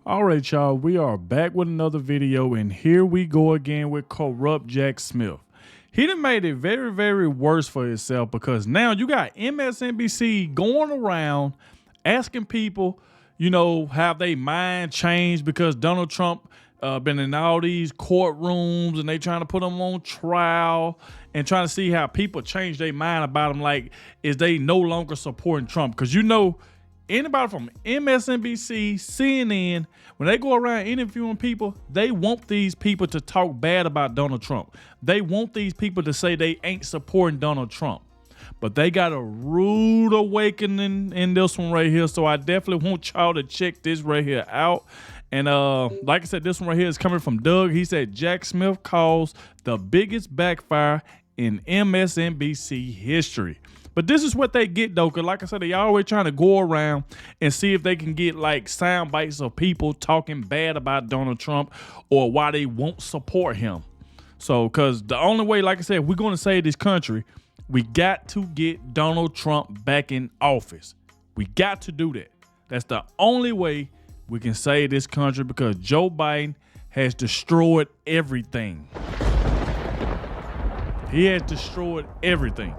All right, y'all, we are back with another video, and here we go again with corrupt Jack Smith. He done made it very, very worse for himself because now you got MSNBC going around asking people, have they mind changed because Donald Trump been in all these courtrooms and they trying to put him on trial and trying to see how people change their mind about him, like, is they no longer supporting Trump? Because anybody from MSNBC, CNN, when they go around interviewing people, they want these people to talk bad about Donald Trump. They want these people to say they ain't supporting Donald Trump. But they got a rude awakening in this one right here. So I definitely want y'all to check this right here out. And like I said, this one right here is coming from Doug. He said Jack Smith caused the biggest backfire in MSNBC history. But this is what they get, though, because like I said, they always trying to go around and see if they can get like sound bites of people talking bad about Donald Trump or why they won't support him. So, because the only way, like I said, we're going to save this country, we got to get Donald Trump back in office. We got to do that. That's the only way we can save this country, because Joe Biden has destroyed everything. He has destroyed everything.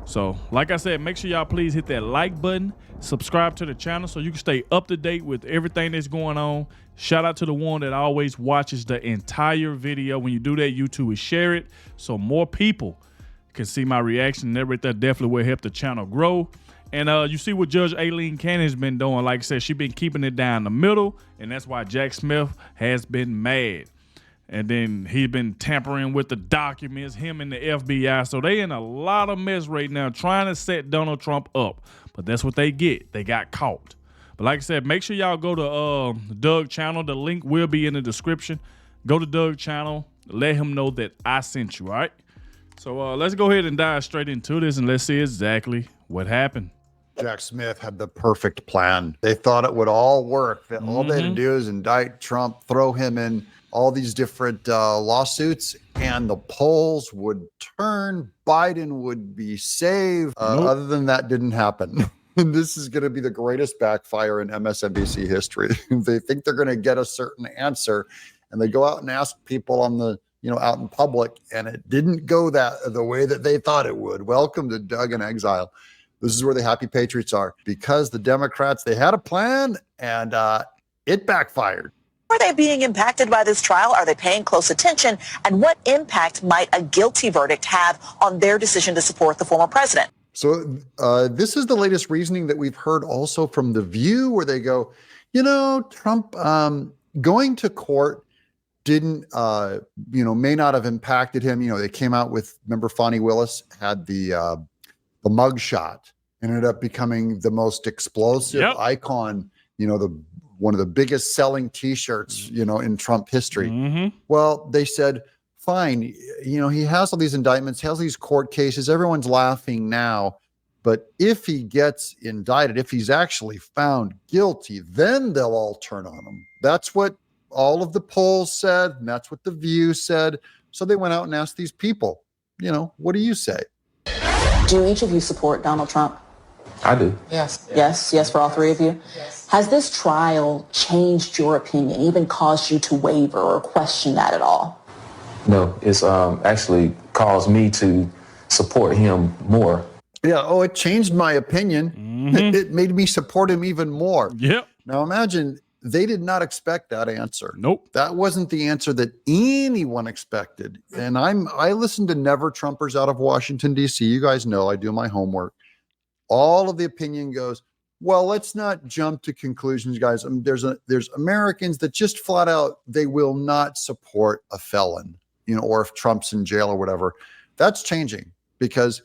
So, like I said, make sure y'all please hit that like button, subscribe to the channel so you can stay up to date with everything that's going on. Shout out to the one that always watches the entire video. When you do that, YouTube will share it so more people can see my reaction, and everything definitely will help the channel grow. And you see what Judge Aileen Cannon has been doing. Like I said, she's been keeping it down the middle, and that's why Jack Smith has been mad. And then he's been tampering with the documents, him and the FBI. So they in a lot of mess right now trying to set Donald Trump up. But that's what they get. They got caught. But like I said, make sure y'all go to Doug channel. The link will be in the description. Go to Doug channel. Let him know that I sent you, all right? So let's go ahead and dive straight into this, and let's see exactly what happened. Jack Smith had the perfect plan. They thought it would all work. That all they had to do is indict Trump, throw him in all these different lawsuits, and the polls would turn. Biden would be saved. Other than that, didn't happen. And this is going to be the greatest backfire in MSNBC history. They think they're going to get a certain answer, and they go out and ask people on the, out in public, and it didn't go the way that they thought it would. Welcome to Doug in Exile. This is where the happy patriots are, because the Democrats, they had a plan, and it backfired. Are they being impacted by this trial? Are they paying close attention? And what impact might a guilty verdict have on their decision to support the former president? So this is the latest reasoning that we've heard also from The View, where they go, Trump going to court didn't, may not have impacted him. They came out with, remember Fonnie Willis had the MUGSHOT, ended up becoming the most explosive icon, one of the biggest selling T-shirts, in Trump history. Well, they said, fine, he has all these indictments, has these court cases. Everyone's laughing now. But if he gets indicted, if he's actually found guilty, then they'll all turn on him. That's what all of the polls said, and that's what The View said. So they went out and asked these people, what do you say? Do each of you support Donald Trump? I do. Yes. Yes, for all three of you? Yes. Has this trial changed your opinion, even caused you to waver or question that at all? No, it's actually caused me to support him more. Yeah, it changed my opinion. It made me support him even more. Yep. Now imagine, they did not expect that answer. Nope. That wasn't the answer that anyone expected. And I listen to Never Trumpers out of Washington, D.C. You guys know I do my homework. All of the opinion goes, well, let's not jump to conclusions, guys. There's Americans that just flat out, they will not support a felon, or if Trump's in jail or whatever. That's changing, because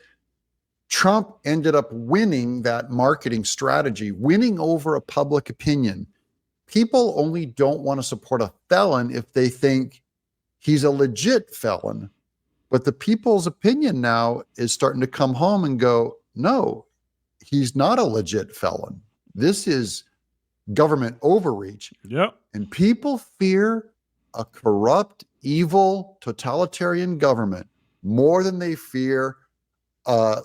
Trump ended up winning that marketing strategy, winning over a public opinion. People only don't want to support a felon if they think he's a legit felon. But the people's opinion now is starting to come home and go, no, he's not a legit felon. This is government overreach. Yep. And people fear a corrupt, evil, totalitarian government more than they fear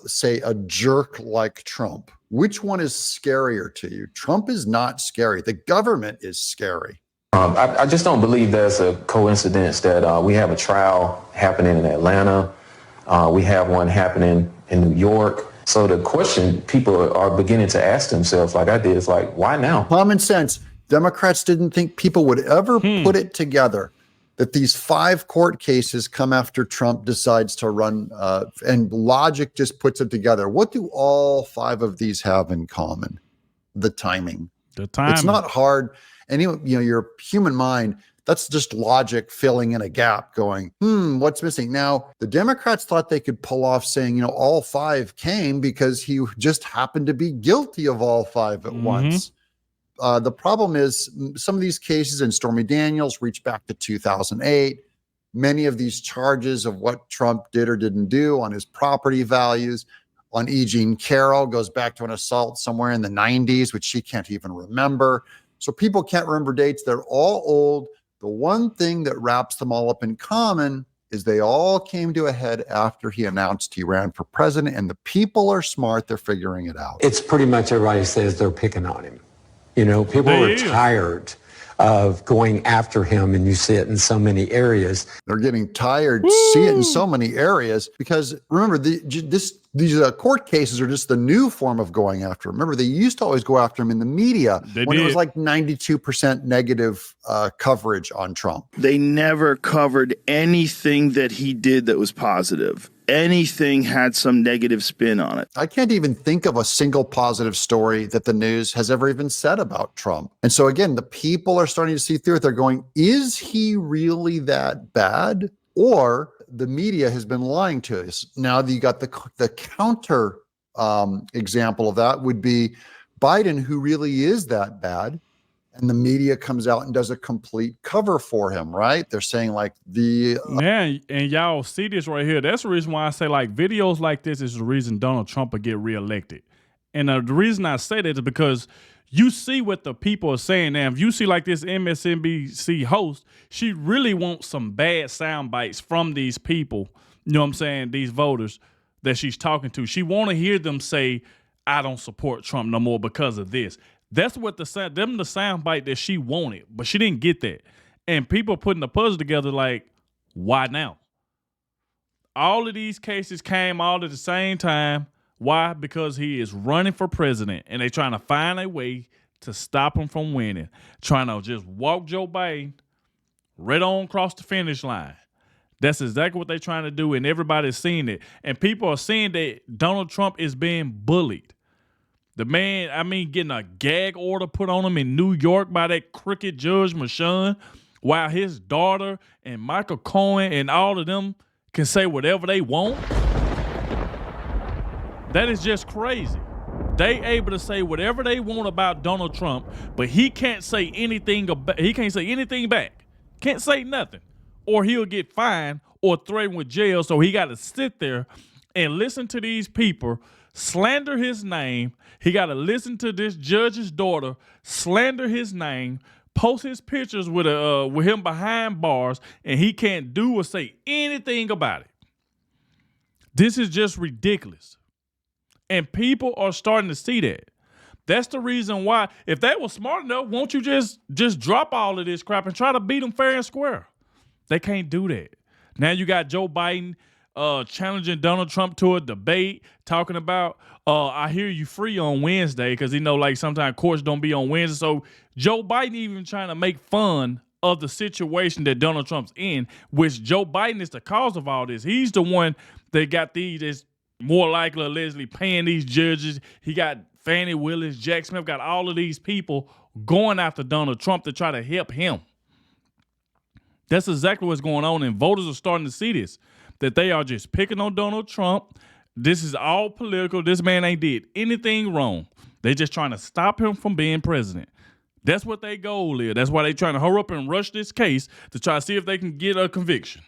say, a jerk like Trump? Which one is scarier to you? Trump is not scary. The government is scary. I just don't believe there's a coincidence that we have a trial happening in Atlanta. We have one happening in New York. So the question people are beginning to ask themselves, like I did, is like, why now? Common sense. Democrats didn't think people would ever put it together that these 5 court cases come after Trump decides to run, and logic just puts it together. What do all 5 of these have in common? The timing. The timing. It's not hard. And your human mind, that's just logic filling in a gap going, what's missing? Now, the Democrats thought they could pull off saying, all 5 came because he just happened to be guilty of all 5 at once. The problem is some of these cases in Stormy Daniels reach back to 2008. Many of these charges of what Trump did or didn't do on his property values, on E. Jean Carroll, goes back to an assault somewhere in the 90s, which she can't even remember. So people can't remember dates. They're all old. The one thing that wraps them all up in common is they all came to a head after he announced he ran for president, and the people are smart. They're figuring it out. It's pretty much everybody says they're picking on him. People are tired of going after him, and you see it in so many areas. They're getting tired, see it in so many areas, because remember, these court cases are just the new form of going after him. Remember, they used to always go after him in the media when it was like 92% negative coverage on Trump. They never covered anything that he did that was positive. Anything had some negative spin on it. I can't even think of a single positive story that the news has ever even said about Trump. And so again, the people are starting to see through it. They're going, is he really that bad? Or the media has been lying to us. Now you got the counter example of that would be Biden, who really is that bad. And the media comes out and does a complete cover for him, right? They're saying like yeah, and y'all see this right here. That's the reason why I say like videos like this is the reason Donald Trump will get reelected. And the reason I say that is because you see what the people are saying now. If you see like this MSNBC host, she really wants some bad sound bites from these people, you know what I'm saying, these voters that she's talking to. She want to hear them say, I don't support Trump no more because of this. That's what the sound bite that she wanted, but she didn't get that. And people putting the puzzle together like, why now? All of these cases came all at the same time. Why? Because he is running for president, and they're trying to find a way to stop him from winning, trying to just walk Joe Biden right on across the finish line. That's exactly what they're trying to do, and everybody's seeing it. And people are seeing that Donald Trump is being bullied. The man, getting a gag order put on him in New York by that crooked Judge Merchan, while his daughter and Michael Cohen and all of them can say whatever they want. That is just crazy. They able to say whatever they want about Donald Trump, but he can't say anything back. Can't say nothing. Or he'll get fined or threatened with jail, so he got to sit there and listen to these people slander his name. He got to listen to this judge's daughter slander his name, post his pictures with him behind bars, and he can't do or say anything about it. This is just ridiculous. And people are starting to see that. That's the reason why, if they were smart enough, won't you just drop all of this crap and try to beat them fair and square? They can't do that. Now you got Joe Biden challenging Donald Trump to a debate, talking about, I hear you free on Wednesday, because like sometimes courts don't be on Wednesday. So Joe Biden even trying to make fun of the situation that Donald Trump's in, which Joe Biden is the cause of all this. He's the one that got these, more likely allegedly paying these judges. He got Fannie Willis, Jack Smith, got all of these people going after Donald Trump to try to help him. That's exactly what's going on, and voters are starting to see this, that they are just picking on Donald Trump. This is all political. This man ain't did anything wrong. They just trying to stop him from being president. That's what their goal is. That's why they trying to hurry up and rush this case to try to see if they can get a conviction.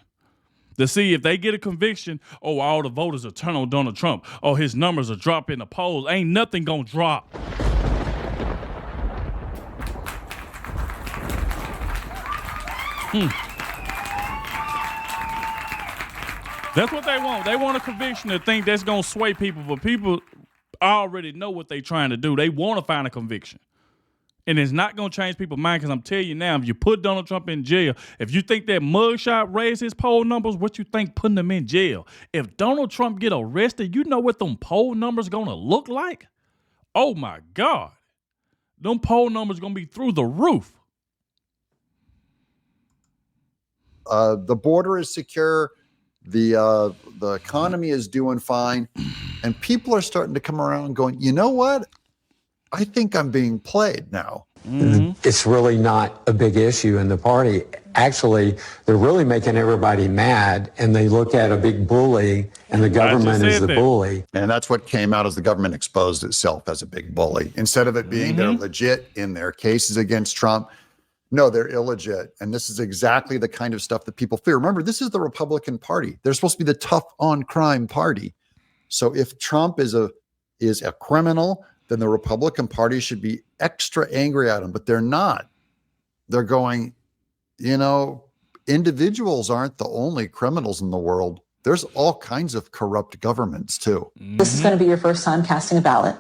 To see if they get a conviction, all the voters will turn on Donald Trump. His numbers are dropping the polls. Ain't nothing gonna drop. That's what they want. They want a conviction to think that's going to sway people, but people already know what they're trying to do. They want to find a conviction. And it's not going to change people's mind, because I'm telling you now, if you put Donald Trump in jail, if you think that mugshot raised his poll numbers, what you think putting him in jail? If Donald Trump get arrested, you know what them poll numbers going to look like? Oh, my God. Them poll numbers going to be through the roof. The border is secure. The economy is doing fine. And people are starting to come around going, you know what? I think I'm being played now. Mm-hmm. It's really not a big issue in the party. Actually, they're really making everybody mad, and they look at a big bully, and the government is the bully. And that's what came out as the government exposed itself as a big bully. Instead of it being they're legit in their cases against Trump, no, they're illegit. And this is exactly the kind of stuff that people fear. Remember, this is the Republican Party. They're supposed to be the tough on crime party. So if Trump is a criminal, then the Republican Party should be extra angry at him, but they're not. They're going, you know, individuals aren't the only criminals in the world. There's all kinds of corrupt governments too. This is going to be your first time casting a ballot.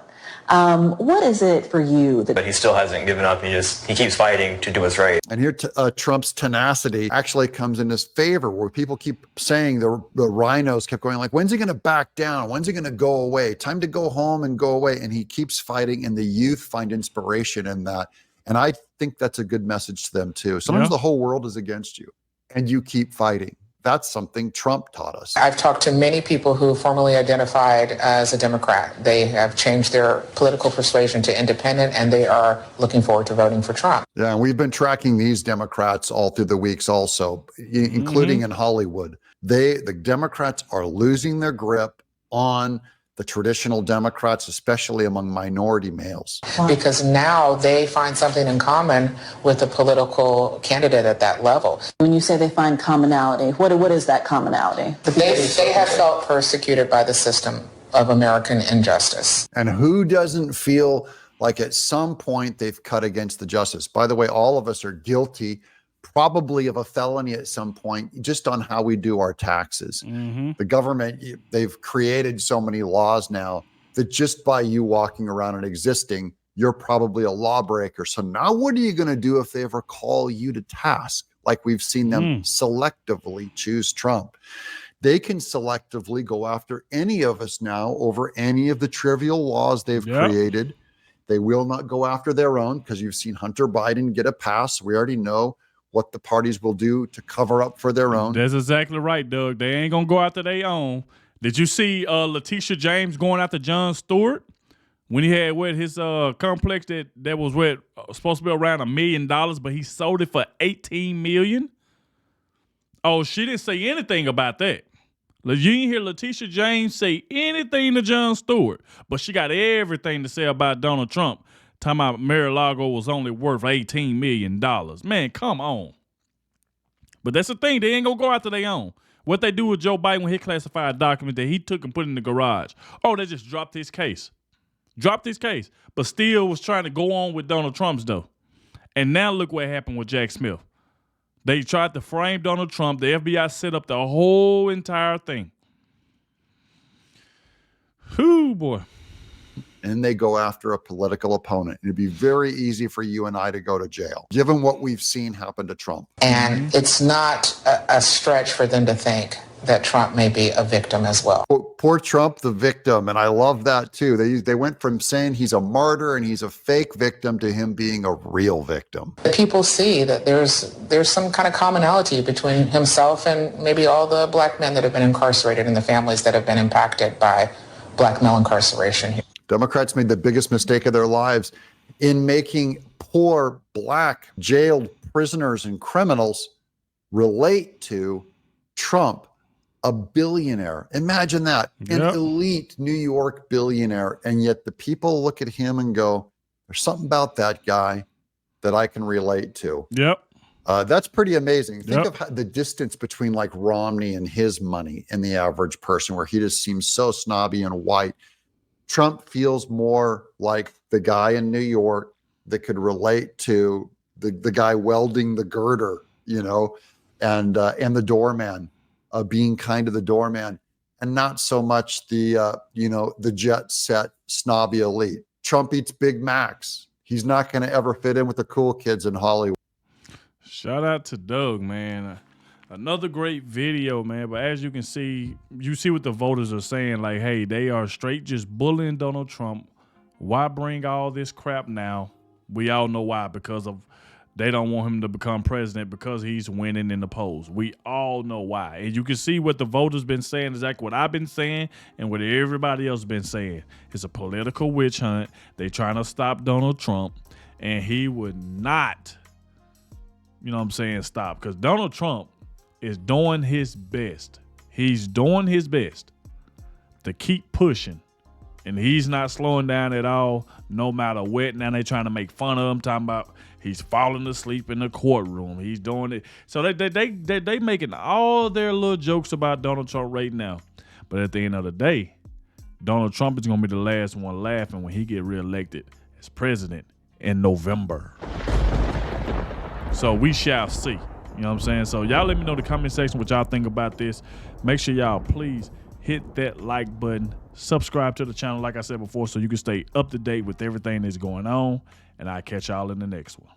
What is it for you? But he still hasn't given up. He keeps fighting to do what's right. And here Trump's tenacity actually comes in his favor, where people keep saying, the rhinos kept going like, when's he going to back down? When's he going to go away? Time to go home and go away. And he keeps fighting, and the youth find inspiration in that. And I think that's a good message to them too. Sometimes the whole world is against you and you keep fighting. That's something Trump taught us. I've talked to many people who formerly identified as a Democrat. They have changed their political persuasion to independent, and they are looking forward to voting for Trump. Yeah, and we've been tracking these Democrats all through the weeks also, including in Hollywood. The Democrats are losing their grip on the traditional Democrats, especially among minority males. Because now they find something in common with the political candidate at that level. When you say they find commonality, what is that commonality? They have felt persecuted by the system of American injustice. And who doesn't feel like at some point they've cut against the justice? By the way, all of us are guilty probably of a felony at some point, just on how we do our taxes. The government, they've created so many laws now that just by you walking around and existing, you're probably a lawbreaker. So now what are you going to do if they ever call you to task? Like we've seen them selectively choose Trump. They can selectively go after any of us now over any of the trivial laws they've created. They will not go after their own, because you've seen Hunter Biden get a pass. We already know what the parties will do to cover up for their own. That's exactly right, Doug. They ain't going to go after their own. Did you see Letitia James going after Jon Stewart when he had his complex that was supposed to be around $1 million, but he sold it for $18 million? Oh, she didn't say anything about that. You didn't hear Letitia James say anything to Jon Stewart, but she got everything to say about Donald Trump. Talking about Mar-a-Lago was only worth $18 million. Man, come on. But that's the thing. They ain't going to go after their own. What they do with Joe Biden when he classified a document that he took and put in the garage. Oh, they just dropped his case. But still was trying to go on with Donald Trump's, though. And now look what happened with Jack Smith. They tried to frame Donald Trump. The FBI set up the whole entire thing. Whew, boy. And they go after a political opponent. It'd be very easy for you and I to go to jail, given what we've seen happen to Trump. And it's not a stretch for them to think that Trump may be a victim as well. Poor Trump, the victim. And I love that too. They went from saying he's a martyr and he's a fake victim to him being a real victim. People see that there's some kind of commonality between himself and maybe all the black men that have been incarcerated and the families that have been impacted by black male incarceration here. Democrats made the biggest mistake of their lives in making poor black jailed prisoners and criminals relate to Trump, a billionaire. Imagine that, an elite New York billionaire. And yet the people look at him and go, there's something about that guy that I can relate to. That's pretty amazing. Think of how the distance between like Romney and his money and the average person, where he just seems so snobby and white. Trump feels more like the guy in New York that could relate to the guy welding the girder, and the doorman being kind to the doorman, and not so much the the jet set snobby elite. Trump eats Big Macs. He's not going to ever fit in with the cool kids in Hollywood. Shout out to Doug, man. Another great video, man. But as you can see, you see what the voters are saying. Like, hey, they are straight just bullying Donald Trump. Why bring all this crap now? We all know why. Because of they don't want him to become president because he's winning in the polls. We all know why. And you can see what the voters been saying, exactly what I've been saying and what everybody else been saying. It's a political witch hunt. They trying to stop Donald Trump. And he would not, stop. Because Donald Trump is doing his best. He's doing his best to keep pushing. And he's not slowing down at all, no matter what. Now they trying to make fun of him, talking about he's falling asleep in the courtroom. He's doing it. So they making all their little jokes about Donald Trump right now. But at the end of the day, Donald Trump is going to be the last one laughing when he get reelected as president in November. So we shall see. You know what I'm saying? So y'all let me know in the comment section what y'all think about this. Make sure y'all please hit that like button. Subscribe to the channel, like I said before, so you can stay up to date with everything that's going on. And I'll catch y'all in the next one.